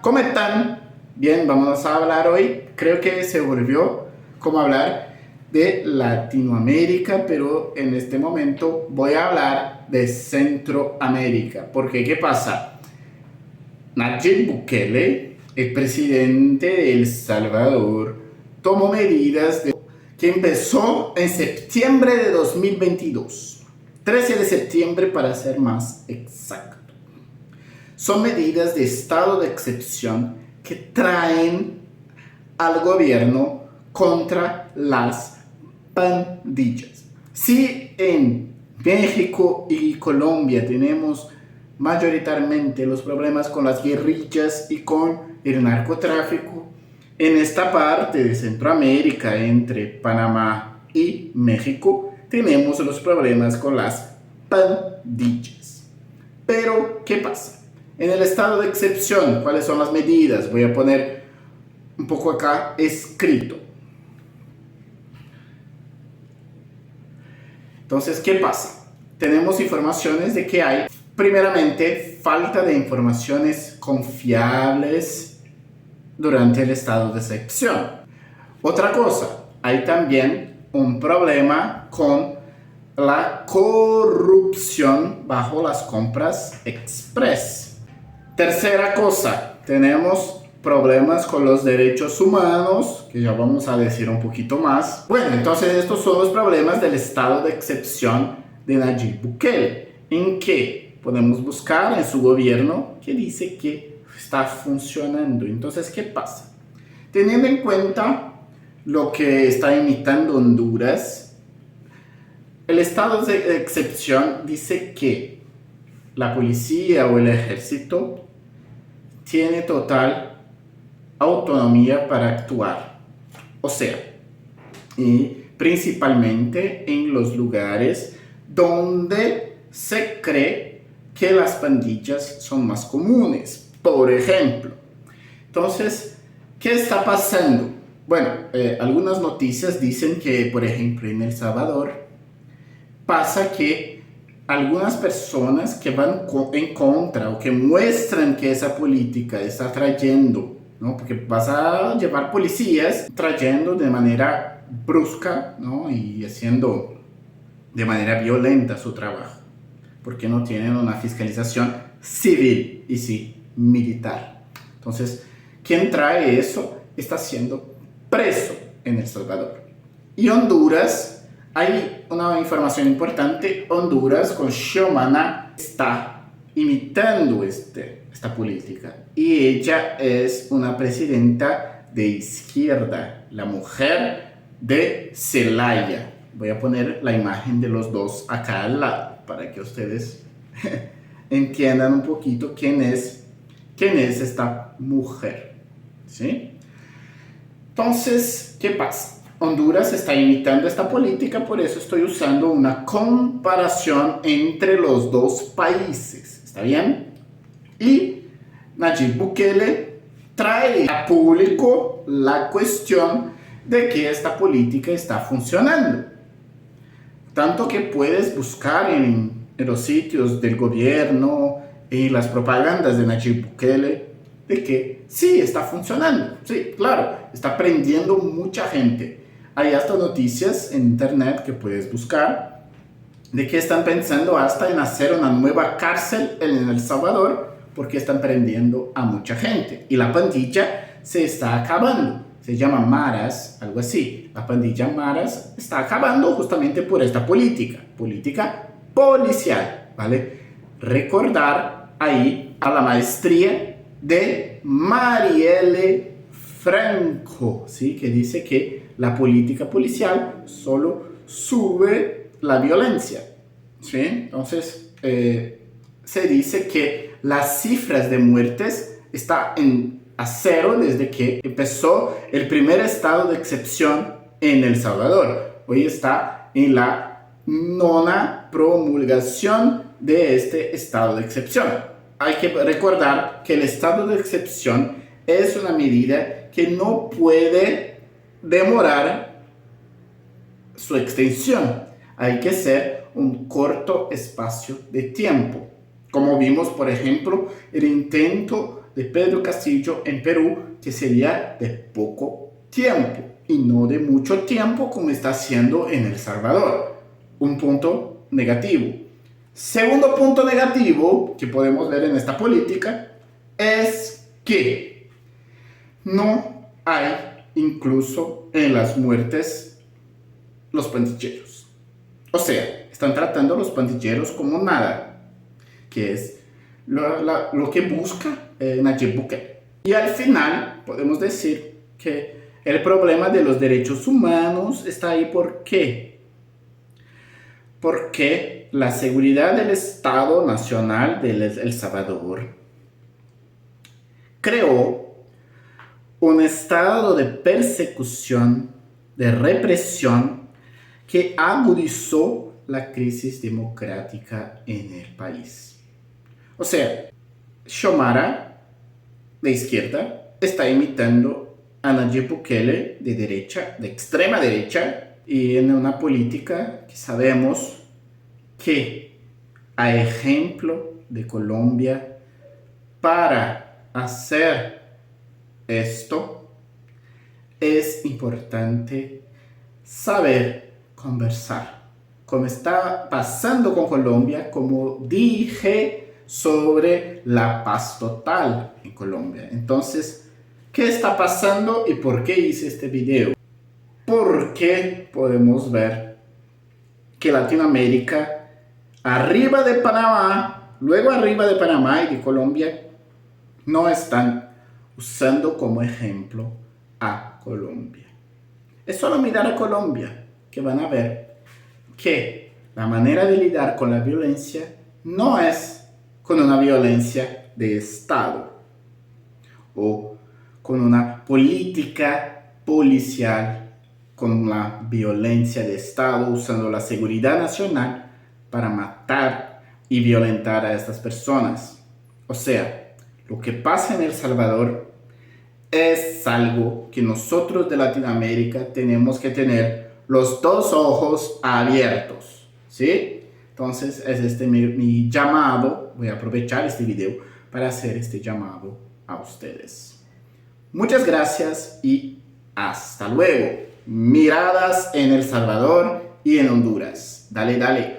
¿Cómo están? Bien, vamos a hablar hoy, creo que se volvió como hablar de Latinoamérica, pero en este momento voy a hablar de Centroamérica. Porque, ¿qué pasa? Nayib Bukele, el presidente de El Salvador, tomó medidas que empezó en septiembre de 2022, 13 de septiembre para ser más exacto. Son medidas de estado de excepción que traen al gobierno contra las pandillas. Si en México y Colombia tenemos mayoritariamente los problemas con las guerrillas y con el narcotráfico, en esta parte de Centroamérica, entre Panamá y México, tenemos los problemas con las pandillas. Pero, ¿qué pasa? En el estado de excepción, ¿cuáles son las medidas? Voy a poner un poco acá escrito. Entonces, ¿qué pasa? Tenemos informaciones de que hay, primeramente, falta de informaciones confiables durante el estado de excepción. Otra cosa, hay también un problema con la corrupción bajo las compras express. Tercera cosa, tenemos problemas con los derechos humanos, que ya vamos a decir un poquito más. Bueno, entonces estos son los problemas del estado de excepción de Nayib Bukele, en que podemos buscar en su gobierno que dice que está funcionando. Entonces, ¿qué pasa? Teniendo en cuenta lo que está imitando Honduras, el estado de excepción dice que la policía o el ejército tiene total autonomía para actuar. O sea, y principalmente en los lugares donde se cree que las pandillas son más comunes. Por ejemplo, entonces, ¿qué está pasando? Bueno, algunas noticias dicen que, por ejemplo, en El Salvador pasa que algunas personas que van en contra o que muestran que esa política está trayendo, ¿no? Porque vas a llevar policías trayendo de manera brusca, ¿no? Y haciendo de manera violenta su trabajo, porque no tienen una fiscalización civil y sí militar. Entonces, quien trae eso está siendo preso en El Salvador. Y Honduras, hay una información importante. Honduras con Xiomara está imitando esta política. Y ella es una presidenta de izquierda, la mujer de Zelaya. Voy a poner la imagen de los dos acá al lado para que ustedes entiendan un poquito quién es esta mujer. ¿Sí? Entonces, ¿qué pasa? Honduras está imitando esta política, por eso estoy usando una comparación entre los dos países. ¿Está bien? Y Nayib Bukele trae a público la cuestión de que esta política está funcionando. Tanto que puedes buscar en los sitios del gobierno y las propagandas de Nayib Bukele de que sí está funcionando. Sí, claro, está prendiendo mucha gente. Hay hasta noticias en internet que puedes buscar de que están pensando hasta en hacer una nueva cárcel en El Salvador porque están prendiendo a mucha gente. Y la pandilla se está acabando. Se llama Maras, algo así. La pandilla Maras está acabando justamente por esta política policial, ¿vale? Recordar ahí a la maestría de Marielle Franco, ¿sí? Que dice que la política policial solo sube la violencia, ¿sí? Entonces, se dice que las cifras de muertes están a cero desde que empezó el primer estado de excepción en El Salvador. Hoy está en la 9ª promulgación de este estado de excepción. Hay que recordar que el estado de excepción es una medida que no puede demorar su extensión. Hay que ser un corto espacio de tiempo. Como vimos, por ejemplo, el intento de Pedro Castillo en Perú, que sería de poco tiempo y no de mucho tiempo como está haciendo en El Salvador. Un punto negativo. Segundo punto negativo que podemos ver en esta política es que no hay incluso en las muertes los pandilleros. O sea, están tratando a los pandilleros como nada, que es lo que busca Nayib Bukele. Y al final podemos decir que el problema de los derechos humanos está ahí. ¿Por qué? Porque la seguridad del Estado Nacional de El Salvador creó un estado de persecución, de represión, que agudizó la crisis democrática en el país. O sea, Xiomara, de izquierda, está imitando a Nayib Bukele de derecha, de extrema derecha, y en una política que sabemos que, a ejemplo de Colombia, para hacer esto es importante saber conversar. Como está pasando con Colombia, como dije sobre la paz total en Colombia. Entonces, ¿qué está pasando y por qué hice este video? Porque podemos ver que Latinoamérica, arriba de Panamá, luego arriba de Panamá y de Colombia, no están usando como ejemplo a Colombia. Es solo mirar a Colombia que van a ver que la manera de lidiar con la violencia no es con una violencia de Estado o con una política policial, con la violencia de Estado, usando la seguridad nacional para matar y violentar a estas personas. O sea, lo que pasa en El Salvador es algo que nosotros de Latinoamérica tenemos que tener los dos ojos abiertos, ¿sí? Entonces es este mi llamado. Voy a aprovechar este video para hacer este llamado a ustedes. Muchas gracias y hasta luego. Miradas en El Salvador y en Honduras. Dale, dale.